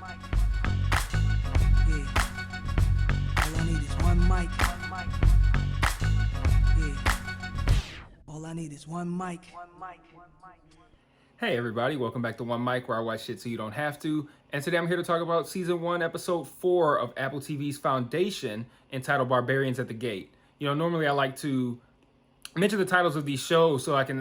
All I need is one mic. Yeah. All I need is one mic. Hey everybody, welcome back to One Mic, where I watch shit so you don't have to. And today I'm here to talk about Season 1, Episode 4 of Apple TV's Foundation, entitled Barbarians at the Gate. Normally I like to mention the titles of these shows so I can,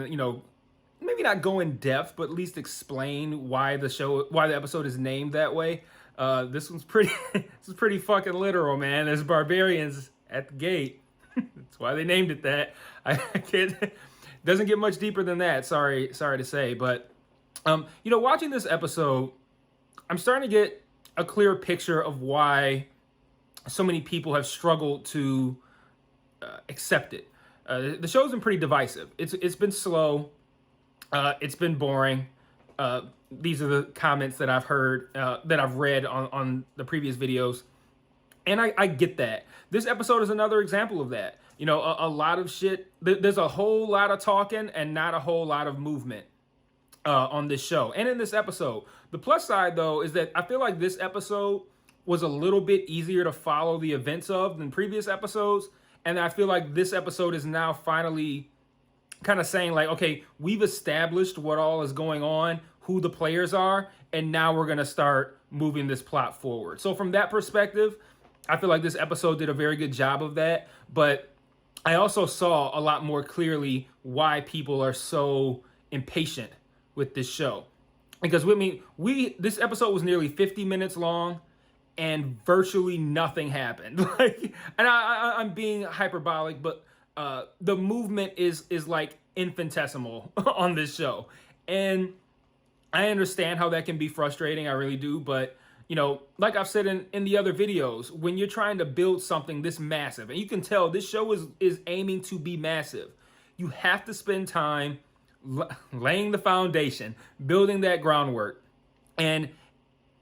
maybe not go in depth, but at least explain why the episode is named that way. This one's pretty, this is pretty fucking literal, man. There's barbarians at the gate. That's why they named it that. I can't. Doesn't get much deeper than that. Sorry to say, but watching this episode, I'm starting to get a clear picture of why so many people have struggled to accept it. The show's been pretty divisive. It's been slow. It's been boring. These are the comments that I've heard, that I've read on the previous videos. And I get that. This episode is another example of that. A lot of shit. There's a whole lot of talking and not a whole lot of movement on this show and in this episode. The plus side, though, is that I feel like this episode was a little bit easier to follow the events of than previous episodes. And I feel like this episode is now finally kind of saying, like, okay, we've established what all is going on, who the players are, and now we're going to start moving this plot forward. So from that perspective, I feel like this episode did a very good job of that. But I also saw a lot more clearly why people are so impatient with this show. Because this episode was nearly 50 minutes long and virtually nothing happened. I'm being hyperbolic, but the movement is like infinitesimal on this show. And I understand how that can be frustrating. I really do. But, like I've said in the other videos, when you're trying to build something this massive, and you can tell this show is aiming to be massive, you have to spend time laying the foundation, building that groundwork. And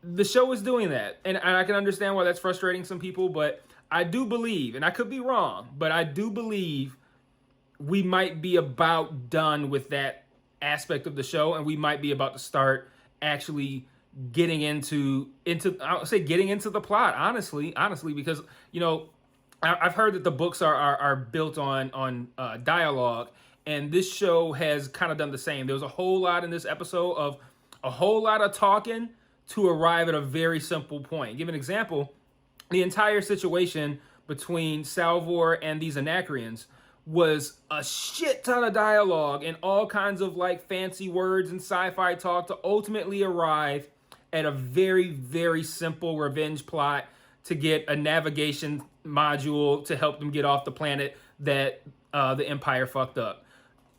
the show is doing that. And I can understand why that's frustrating some people, but I do believe, and I could be wrong, but I do believe we might be about done with that aspect of the show, and we might be about to start actually getting into getting into the plot, honestly, because I've heard that the books are built on dialogue, and this show has kind of done the same. There was a whole lot in this episode of a whole lot of talking to arrive at a very simple point. Give an example: the entire situation between Salvor and these Anacreans was a shit ton of dialogue and all kinds of like fancy words and sci-fi talk to ultimately arrive at a very, very simple revenge plot to get a navigation module to help them get off the planet that the Empire fucked up.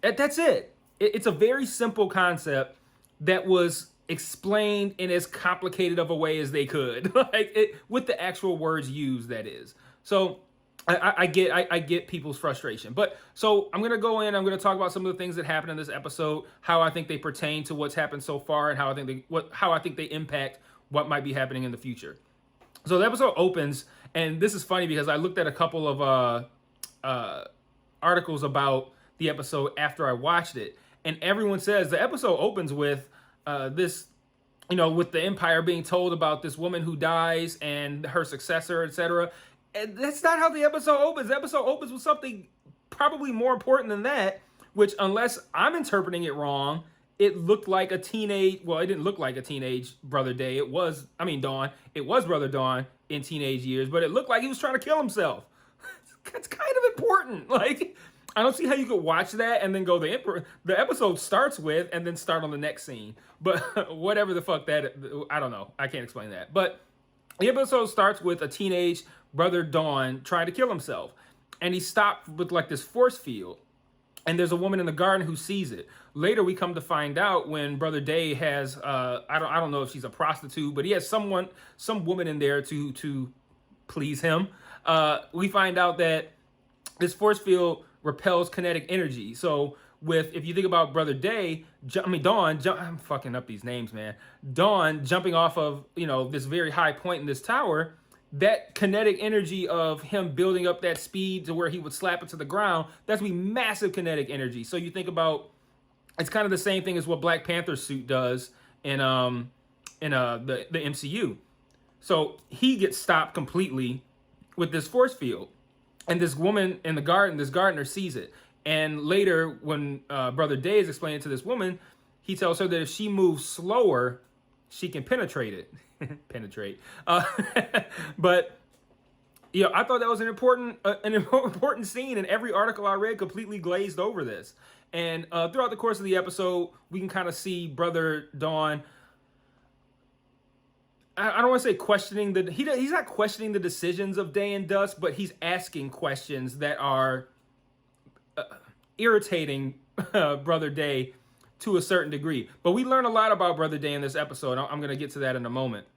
That's it. It's a very simple concept that was explained in as complicated of a way as they could, with the actual words used, that is. So I get people's frustration. But so I'm gonna go in. I'm gonna talk about some of the things that happened in this episode, how I think they pertain to what's happened so far, and how I think they impact what might be happening in the future. So the episode opens, and this is funny because I looked at a couple of articles about the episode after I watched it, and everyone says the episode opens with this, with the Empire being told about this woman who dies and her successor, etc. And that's not how the episode opens. The episode opens with something probably more important than that, which, unless I'm interpreting it wrong, it looked like a teenage, well, it didn't look like a teenage Brother Day. Dawn. It was Brother Dawn in teenage years, but it looked like he was trying to kill himself. That's kind of important. I don't see how you could watch that and then go the episode starts with and then start on the next scene. But whatever the fuck I don't know. I can't explain that. But the episode starts with a teenage Brother Dawn trying to kill himself. And he's stopped with like this force field. And there's a woman in the garden who sees it. Later, we come to find out when Brother Day has, I don't know if she's a prostitute, but he has some woman in there to please him. We find out that this force field repels kinetic energy. So if you think about Brother Day, Dawn, I'm fucking up these names, man. Dawn jumping off of, this very high point in this tower, that kinetic energy of him building up that speed to where he would slap it to the ground, that's be massive kinetic energy. So you think about, it's kind of the same thing as what Black Panther's suit does in the MCU. So he gets stopped completely with this force field. And this woman in the garden, this gardener sees it. And later, when Brother Day is explaining to this woman, he tells her that if she moves slower, she can penetrate it. Penetrate. But I thought that was an important scene, and every article I read completely glazed over this. And throughout the course of the episode, we can kind of see Brother Dawn. I don't want to say questioning he's not questioning the decisions of Day and Dusk, but he's asking questions that are irritating Brother Day to a certain degree. But we learn a lot about Brother Day in this episode. I'm going to get to that in a moment.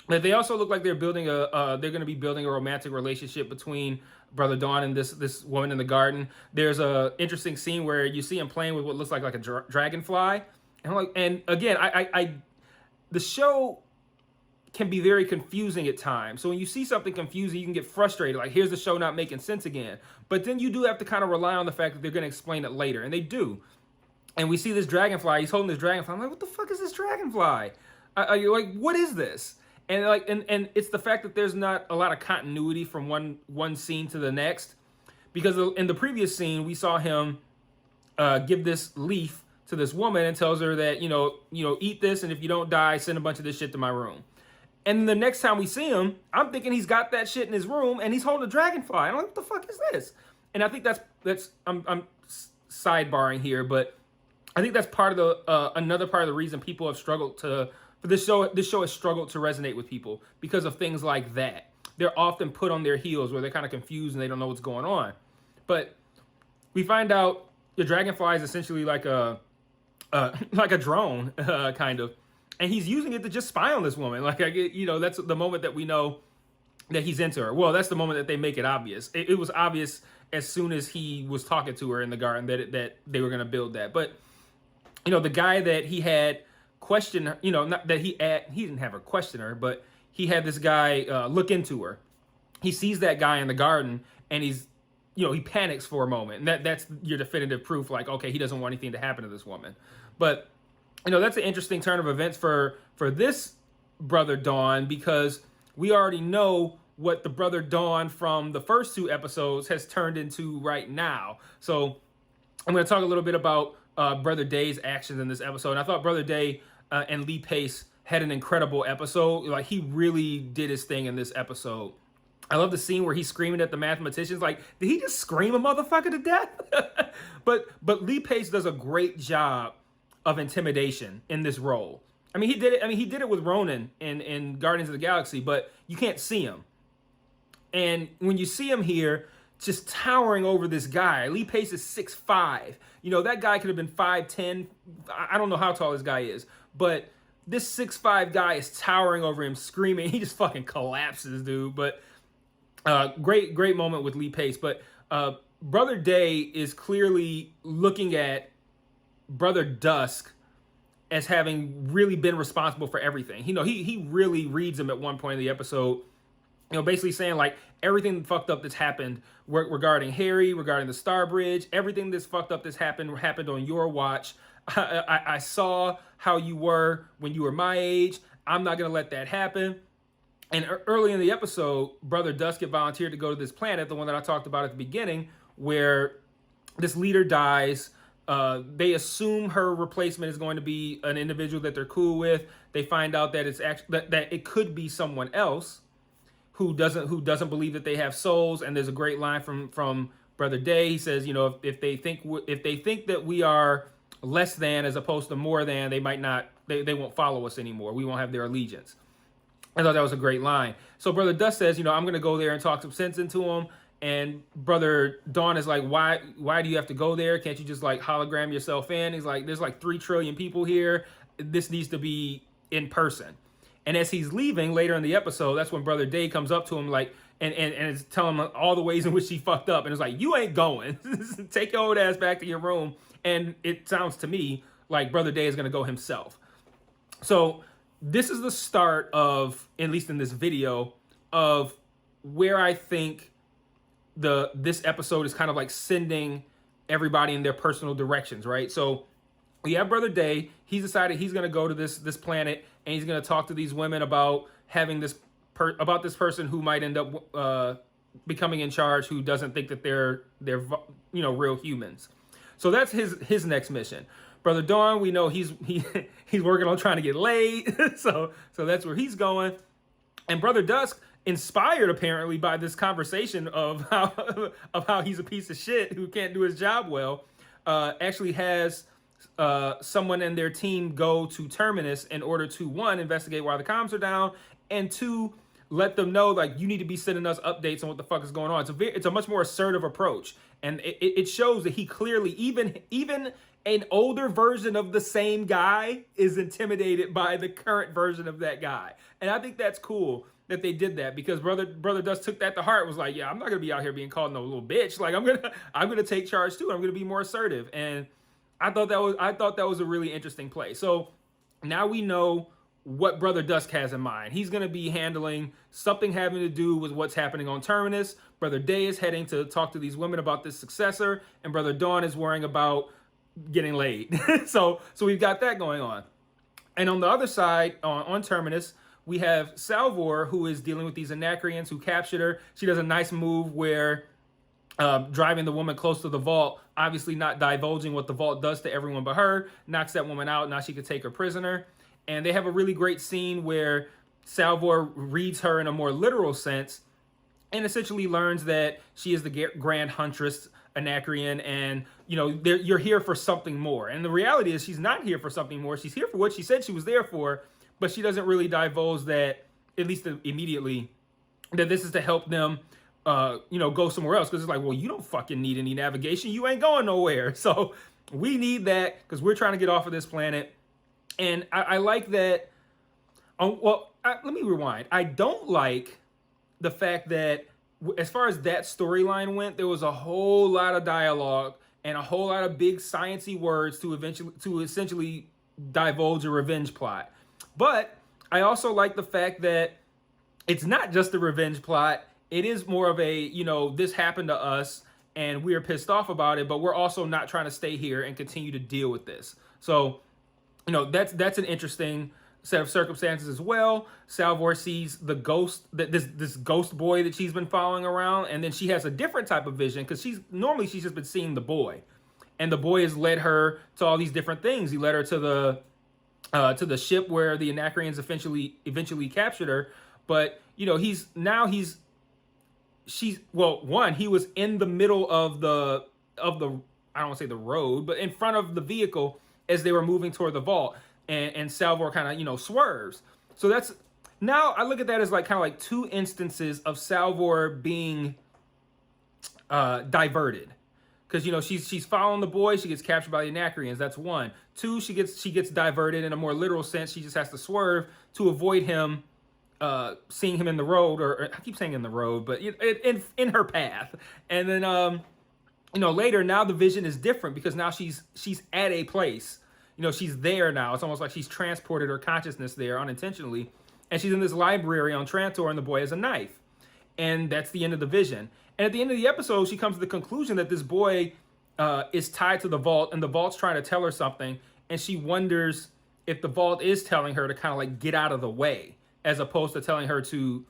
But they also look like they're building they're going to be building a romantic relationship between Brother Dawn and this woman in the garden. There's a interesting scene where you see him playing with what looks like a dragonfly, and again, the show can be very confusing at times. So when you see something confusing, you can get frustrated. Like, here's the show not making sense again. But then you do have to kind of rely on the fact that they're going to explain it later, and they do. And we see this dragonfly. He's holding this dragonfly. I'm like, what the fuck is this dragonfly? Like, what is this? And and it's the fact that there's not a lot of continuity from one scene to the next, because in the previous scene we saw him give this leaf to this woman and tells her that eat this, and if you don't die, send a bunch of this shit to my room. And the next time we see him, I'm thinking he's got that shit in his room and he's holding a dragonfly. I'm like, what the fuck is this? And I think that's I'm sidebarring here, but I think that's part of the another part of the reason people have struggled to. For this show has struggled to resonate with people because of things like that. They're often put on their heels where they're kind of confused and they don't know what's going on. But we find out the dragonfly is essentially like a drone, kind of, and he's using it to just spy on this woman. Like, that's the moment that we know that he's into her. Well, that's the moment that they make it obvious. It was obvious as soon as he was talking to her in the garden that they were going to build that. But the guy that he had question, not that he didn't have her question her, but he had this guy look into her. He sees that guy in the garden, and he's, he panics for a moment, and that's your definitive proof. Like, okay, he doesn't want anything to happen to this woman. But that's an interesting turn of events for this Brother Dawn, because we already know what the Brother Dawn from the first two episodes has turned into right now. So I'm going to talk a little bit about Brother Day's actions in this episode. And I thought Brother Day and Lee Pace had an incredible episode. Like, he really did his thing in this episode. I love the scene where he's screaming at the mathematicians. Like, did he just scream a motherfucker to death? but Lee Pace does a great job of intimidation in this role. I mean, he did it with Ronan in Guardians of the Galaxy, but you can't see him. And when you see him here, just towering over this guy. Lee Pace is 6'5". That guy could have been 5'10". I don't know how tall this guy is, but this 6'5" guy is towering over him, screaming. He just fucking collapses, dude. But great moment with Lee Pace. But Brother Day is clearly looking at Brother Dusk as having really been responsible for everything. He really reads him at one point in the episode, basically saying, like, everything fucked up that's happened regarding Harry, regarding the Star Bridge, everything that's fucked up that's happened on your watch. I saw how you were when you were my age. I'm not going to let that happen. And early in the episode, Brother Dusk had volunteered to go to this planet, the one that I talked about at the beginning, where this leader dies. They assume her replacement is going to be an individual that they're cool with. They find out that it's actually that it could be someone else who doesn't believe that they have souls. And there's a great line from Brother Day. He says, if they think that we are less than as opposed to more than, they won't follow us anymore. We won't have their allegiance. I thought that was a great line. So Brother Dusk says, I'm going to go there and talk some sense into him. And Brother Dawn is like, why do you have to go there? Can't you just like hologram yourself in? He's like, there's like 3 trillion people here. This needs to be in person. And as he's leaving later in the episode, that's when Brother Day comes up to him like and is telling him all the ways in which he fucked up. And it's like, you ain't going. Take your old ass back to your room. And it sounds to me like Brother Day is going to go himself. So this is the start of, at least in this video, of where I think this episode is kind of like sending everybody in their personal directions, right? So we have Brother Day. He's decided he's going to go to this planet, and he's going to talk to these women about having this about this person who might end up becoming in charge, who doesn't think that they're real humans. So that's his next mission. Brother Dawn, we know he's working on trying to get laid, so that's where he's going. And Brother Dusk, inspired apparently by this conversation of how he's a piece of shit who can't do his job well, actually has someone in their team go to Terminus in order to, one, investigate why the comms are down, and two, let them know, like, you need to be sending us updates on what the fuck is going on. It's a much more assertive approach, and it shows that he clearly, even an older version of the same guy is intimidated by the current version of that guy. And I think that's cool that they did that, because brother Dust took that to heart. Was like, yeah, I'm not gonna be out here being called no little bitch. Like, I'm gonna take charge too. I'm gonna be more assertive. And I thought that was a really interesting play. So now we know what Brother Dusk has in mind. He's gonna be handling something having to do with what's happening on Terminus. Brother Day is heading to talk to these women about this successor, and Brother Dawn is worrying about getting laid. so we've got that going on. And on the other side, on Terminus, we have Salvor, who is dealing with these Anacreans who captured her. She does a nice move where driving the woman close to the vault, obviously not divulging what the vault does to everyone but her, knocks that woman out. Now she could take her prisoner. And they have a really great scene where Salvor reads her in a more literal sense and essentially learns that she is the Grand Huntress Anacrean, and you're here for something more. And the reality is, she's not here for something more. She's here for what she said she was there for, but she doesn't really divulge that, at least immediately, that this is to help them go somewhere else. Because it's like, well, you don't fucking need any navigation. You ain't going nowhere. So we need that because we're trying to get off of this planet. And I like that. Let me rewind. I don't like the fact that, as far as that storyline went, there was a whole lot of dialogue and a whole lot of big sciencey words to essentially divulge a revenge plot. But I also like the fact that it's not just a revenge plot. It is more of a, this happened to us and we're pissed off about it, but we're also not trying to stay here and continue to deal with this. So, that's an interesting set of circumstances as well. Salvor sees the ghost, this ghost boy that she's been following around, and then she has a different type of vision, because she's just been seeing the boy, and the boy has led her to all these different things. He led her to the ship where the Anacreans eventually captured her, but he was in the middle of the I don't want to say the road, but in front of the vehicle as they were moving toward the vault. And Salvor kind of, swerves. So that's, now I look at that as kind of two instances of Salvor being diverted. Because, she's following the boy, she gets captured by the Anacreans. That's one. Two, she gets diverted in a more literal sense. She just has to swerve to avoid him seeing him in the road, or I keep saying in the road, but in her path. And then, later, now the vision is different, because now she's at a place. She's there now. It's almost like she's transported her consciousness there unintentionally. And she's in this library on Trantor, and the boy has a knife. And that's the end of the vision. And at the end of the episode, she comes to the conclusion that this boy is tied to the vault, and the vault's trying to tell her something. And she wonders if the vault is telling her to kind of get out of the way, as opposed to telling her to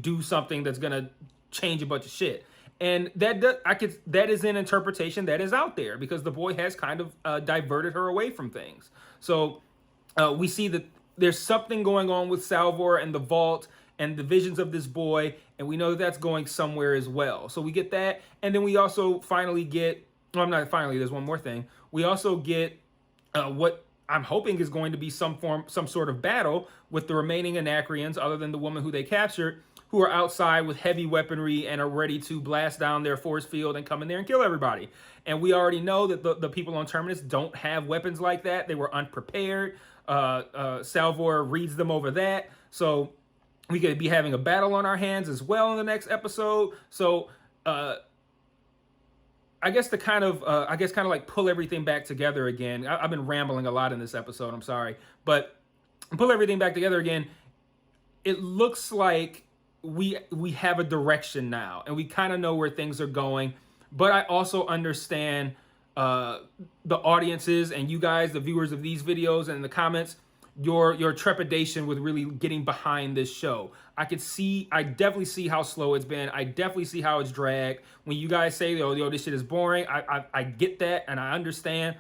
do something that's going to change a bunch of shit. And that is an interpretation that is out there, because the boy has kind of diverted her away from things. So we see that there's something going on with Salvor and the vault and the visions of this boy, and we know that that's going somewhere as well. So we get that, and then we also finally get, there's one more thing. We also get what I'm hoping is going to be some sort of battle with the remaining Anacreans, other than the woman who they captured, who are outside with heavy weaponry and are ready to blast down their force field and come in there and kill everybody. And we already know that the people on Terminus don't have weapons like that. They were unprepared. Salvor reads them over that. So we could be having a battle on our hands as well in the next episode. So I guess to kind of pull everything back together again. I've been rambling a lot in this episode. I'm sorry. But pull everything back together again. It looks like we have a direction now, and we kind of know where things are going. But I also understand the audiences and you guys, the viewers of these videos and in the comments, your trepidation with really getting behind this show. I definitely see how slow it's been. I definitely see how it's dragged. When you guys say, yo, this shit is boring, I get that and I understand.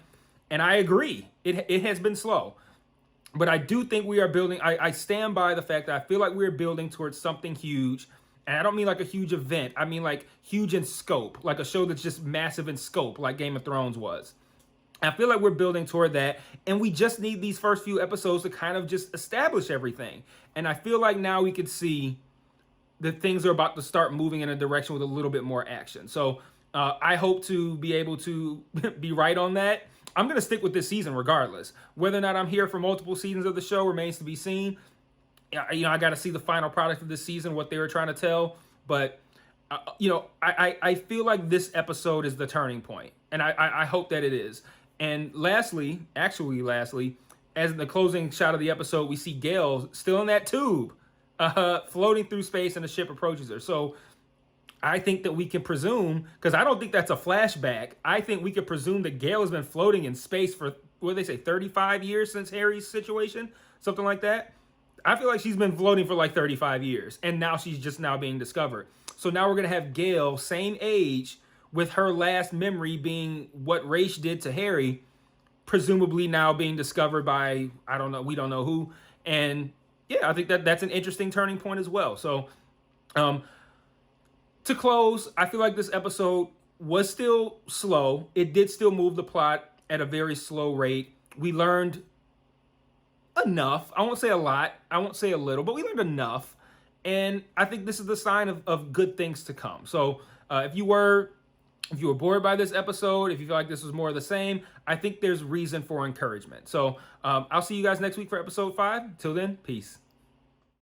And I agree. It has been slow. But I do think we are building, I stand by the fact that I feel like we're building towards something huge. And I don't mean like a huge event. I mean like huge in scope, like a show that's just massive in scope, like Game of Thrones was. I feel like we're building toward that, and we just need these first few episodes to kind of just establish everything. And I feel like now we could see that things are about to start moving in a direction with a little bit more action. So I hope to be able to be right on that. I'm going to stick with this season regardless. Whether or not I'm here for multiple seasons of the show remains to be seen. I got to see the final product of this season, what they were trying to tell. But, I feel like this episode is the turning point, and I hope that it is. And lastly, as in the closing shot of the episode, we see Gale still in that tube, floating through space, and the ship approaches her. So I think that we can presume, because I don't think that's a flashback, I think we could presume that Gale has been floating in space for, what do they say, 35 years since Harry's situation? Something like that. I feel like she's been floating for like 35 years, and now she's just now being discovered. So now we're going to have Gale, same age, with her last memory being what Raish did to Harry, presumably now being discovered by, I don't know, we don't know who. And yeah, I think that's an interesting turning point as well. So to close, I feel like this episode was still slow. It did still move the plot at a very slow rate. We learned enough. I won't say a lot. I won't say a little, but we learned enough. And I think this is the sign of good things to come. So if you were bored by this episode, if you feel like this was more of the same, I think there's reason for encouragement. So I'll see you guys next week for episode 5. Till then, peace.